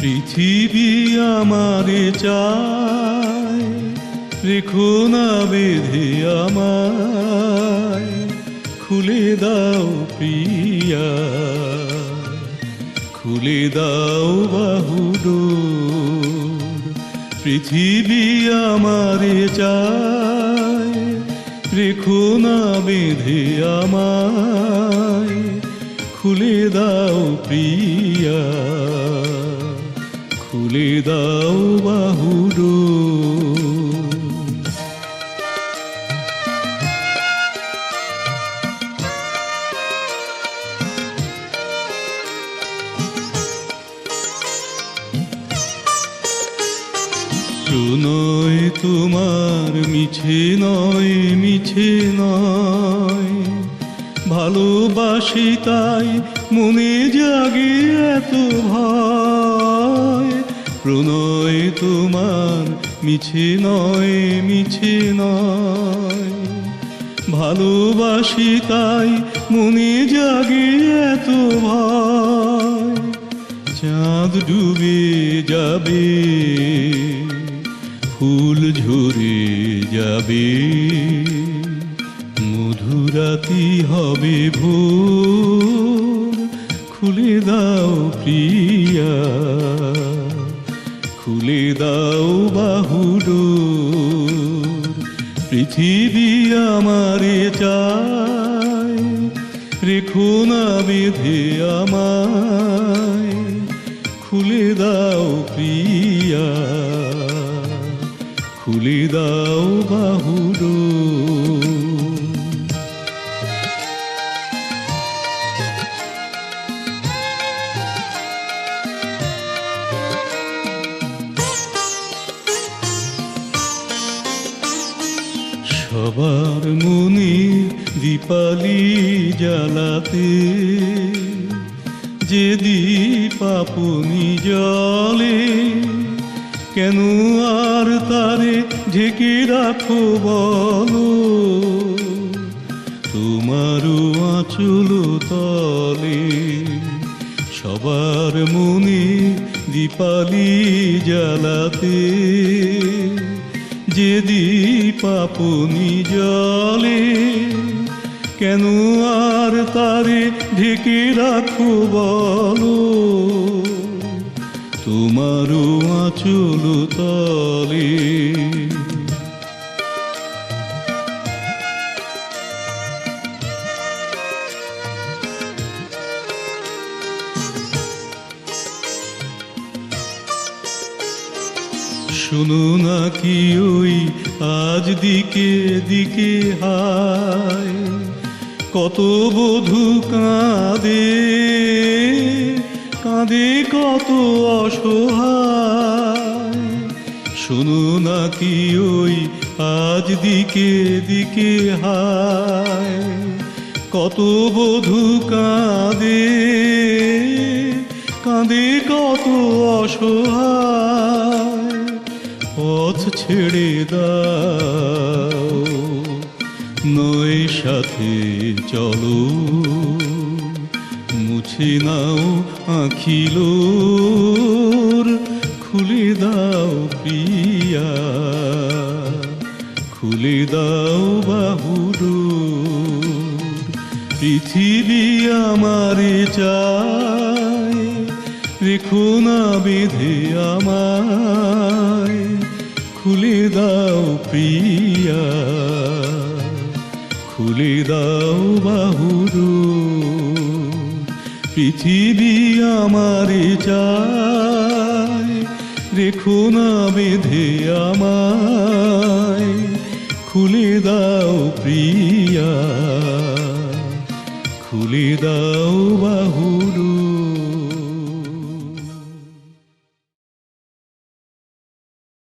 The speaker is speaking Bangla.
পৃথিবী আমারে চায়, রেখো না বেঁধে আমায়, খুলে দাও প্রিয়া, খুলে দাও বাহুডোর। পৃথিবী আমারে চায়, রেখো না বেঁধে আমায়, খুলে দাও প্রিয়া, খুলে দাও বাহুডোর। প্রণয় তোমার মিছে নয়, মিছে নয়, ভালোবাসি তাই মনে জাগে এত ভয়। প্রণয় তোমার মিছে নয়, মিছে নয়, ভালোবাসি তাই মনে জাগে এত ভয়। চাঁদ ডুবে যাবে, ফুল ঝরে যাবে, মধুরাতি হবে ভোর। খুলে দাও প্রিয়া, খুলে দাও বাহুডোর। পৃথিবী আমারে চায়, রেখো না বেঁধে আমায়, খুলে দাও প্রিয়া, খুলে দাও বাহুডোর। সবার মনে দীপালি জ্বালাতে, যে দীপ আপনি জ্বলে, কেন আর তারে ঢেকে রাখো বলো, তোমারও আঁচল তলে। সবার মনে দীপালি জ্বালাতে, যে দীপ আপনি জ্বলে, কেন আর তারে ঢেকে রাখো বলো, তোমারও আঁচল তলে। শোনো না কি ওই আজ দিকে দিকে হায়, কত বধূ কাঁদে, কাঁদে কত অসহায়। শোনো না কি ওই আজ দিকে দিকে হায়, কত বধূ কাঁদে, কাঁদে কত অসহায়। পথ ছেড়ে দাও, নয় সাথে চলো, মুছে নাও আঁখিলোর। খুলে দাও প্রিয়া, খুলে দাও বাহুডোর। পৃথিবী আমারে চায়, রেখো না বেঁধে আমায়, খুলে দাও প্রিয়া, খুলে দাও বাহুডোর। পৃথিবী আমারে চায়, রেখো না বেঁধে আমায়, খুলে দাও প্রিয়া, খুলে দাও বাহু।